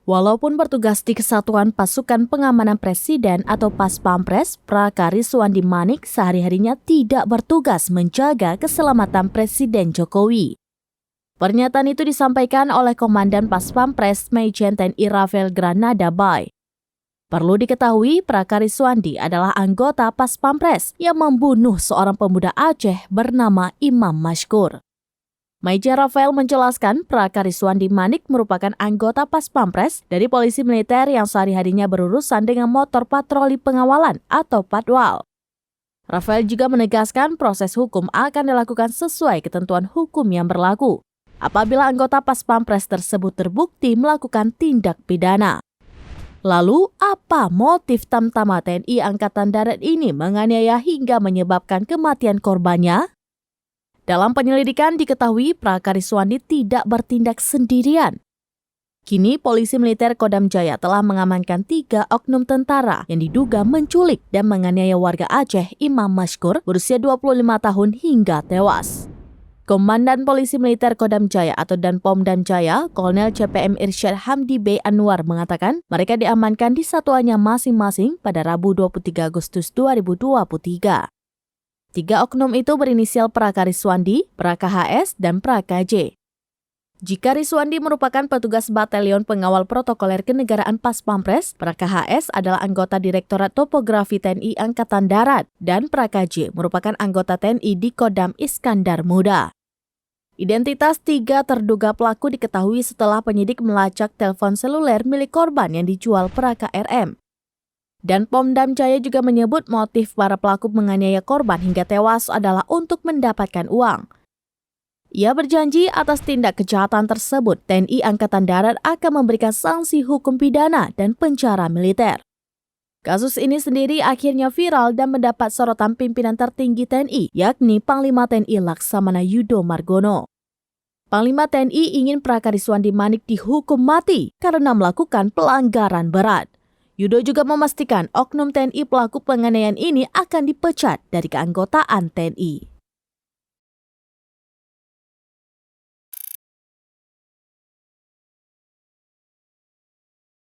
Walaupun bertugas di Kesatuan Pasukan Pengamanan Presiden atau Paspampres, Prakariswandi Manik sehari-harinya tidak bertugas menjaga keselamatan Presiden Jokowi. Pernyataan itu disampaikan oleh Komandan Paspampres Majen TNI Rafael Granada Bay. Perlu diketahui, Prakariswandi adalah anggota Paspampres yang membunuh seorang pemuda Aceh bernama Imam Mashkur. Majen Rafael menjelaskan Prakariswandi Manik merupakan anggota Paspampres dari polisi militer yang sehari-harinya berurusan dengan motor patroli pengawalan atau patwal. Rafael juga menegaskan proses hukum akan dilakukan sesuai ketentuan hukum yang berlaku apabila anggota Paspampres tersebut terbukti melakukan tindak pidana. Lalu, apa motif Tamtama TNI Angkatan Darat ini menganiaya hingga menyebabkan kematian korbannya? Dalam penyelidikan diketahui Prakariswandi tidak bertindak sendirian. Kini polisi militer Kodam Jaya telah mengamankan 3 oknum tentara yang diduga menculik dan menganiaya warga Aceh Imam Mashkur berusia 25 tahun hingga tewas. Komandan Polisi Militer Kodam Jaya atau Danpomdam Jaya, Kolonel CPM Irsyad Hamdi B. Anwar mengatakan mereka diamankan di satuannya masing-masing pada Rabu 23 Agustus 2023. 3 oknum itu berinisial Prakariswandi, Praka HS, dan Praka J. Jika Riswandi merupakan petugas Batalion Pengawal Protokoler Kenegaraan Paspampres, Praka HS adalah anggota Direktorat Topografi TNI Angkatan Darat, dan Praka J merupakan anggota TNI di Kodam Iskandar Muda. Identitas 3 terduga pelaku diketahui setelah penyidik melacak telepon seluler milik korban yang dijual Praka RM. Dan Pomdam Jaya juga menyebut motif para pelaku menganiaya korban hingga tewas adalah untuk mendapatkan uang. Ia berjanji atas tindak kejahatan tersebut, TNI Angkatan Darat akan memberikan sanksi hukum pidana dan penjara militer. Kasus ini sendiri akhirnya viral dan mendapat sorotan pimpinan tertinggi TNI, yakni Panglima TNI Laksamana Yudo Margono. Panglima TNI ingin Prakariswandi Manik dihukum mati karena melakukan pelanggaran berat. Yudo juga memastikan oknum TNI pelaku penganiayaan ini akan dipecat dari keanggotaan TNI.